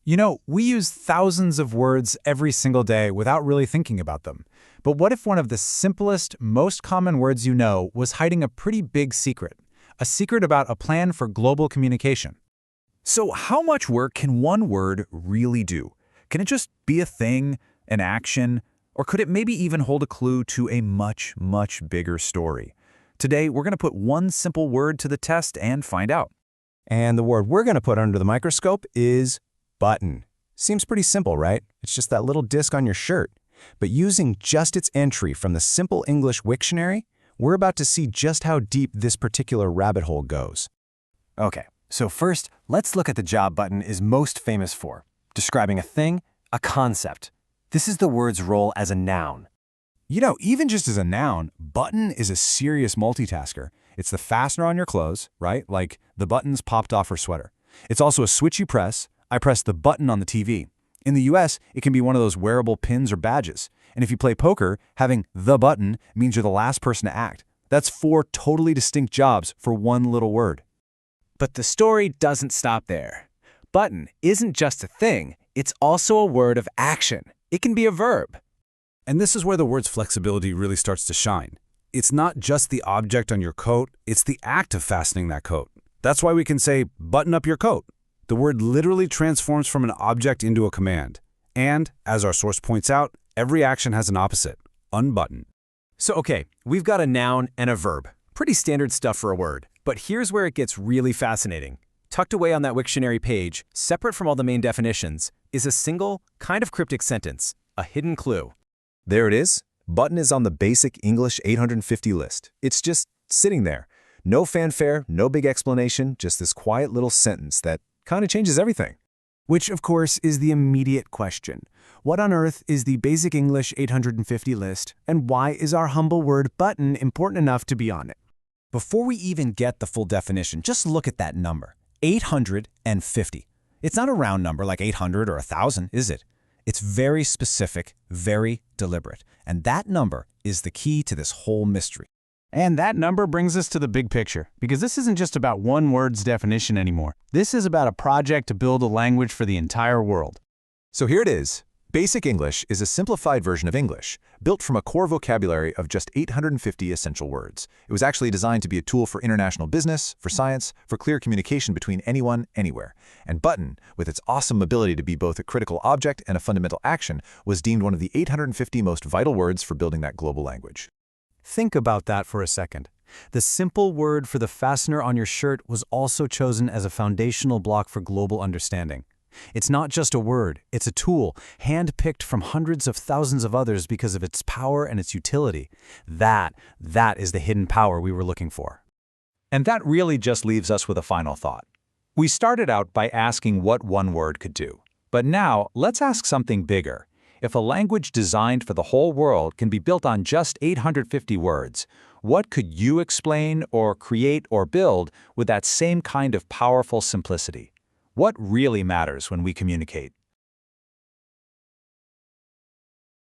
You know, we use thousands of words every single day without really thinking about them. But what if one of the simplest, most common words you know was hiding a pretty big secret? A secret about a plan for global communication. So how much work can one word really do? Can it just be a thing, an action, or could it maybe even hold a clue to a much, much bigger story? Today, we're going to put one simple word to the test and find out. And the word we're going to put under the microscope is button. Seems pretty simple, right? It's just that little disc on your shirt. But using just its entry from the Simple English Wiktionary, we're about to see just how deep this particular rabbit hole goes. Okay, so first, let's look at the job button is most famous for. Describing a thing, a concept. This is the word's role as a noun. You know, even just as a noun, button is a serious multitasker. It's the fastener on your clothes, right? Like the buttons popped off her sweater. It's also a switch you press. I press the button on the TV. In the US, it can be one of those wearable pins or badges. And if you play poker, having the button means you're the last person to act. That's 4 totally distinct jobs for one little word. But the story doesn't stop there. Button isn't just a thing, it's also a word of action. It can be a verb. And this is where the word's flexibility really starts to shine. It's not just the object on your coat, it's the act of fastening that coat. That's why we can say, button up your coat. The word literally transforms from an object into a command. And, as our source points out, every action has an opposite, unbutton. So okay, we've got a noun and a verb. Pretty standard stuff for a word. But here's where it gets really fascinating. Tucked away on that Wiktionary page, separate from all the main definitions, is a single, kind of cryptic sentence, a hidden clue. There it is. Button is on the basic English 850 list. It's just sitting there. No fanfare, no big explanation, just this quiet little sentence that kind of changes everything. Which, of course, is the immediate question. What on earth is the basic English 850 list, and why is our humble word button important enough to be on it? Before we even get the full definition, just look at that number, 850. It's not a round number like 800 or 1,000, is it? It's very specific, very deliberate, and that number is the key to this whole mystery. And that number brings us to the big picture, because this isn't just about one word's definition anymore. This is about a project to build a language for the entire world. So here it is. Basic English is a simplified version of English, built from a core vocabulary of just 850 essential words. It was actually designed to be a tool for international business, for science, for clear communication between anyone, anywhere. And button, with its awesome ability to be both a critical object and a fundamental action, was deemed one of the 850 most vital words for building that global language. Think about that for a second. The simple word for the fastener on your shirt was also chosen as a foundational block for global understanding. It's not just a word, it's a tool, hand-picked from hundreds of thousands of others because of its power and its utility. That is the hidden power we were looking for. And that really just leaves us with a final thought. We started out by asking what one word could do. But now, let's ask something bigger. If a language designed for the whole world can be built on just 850 words, what could you explain or create or build with that same kind of powerful simplicity? What really matters when we communicate?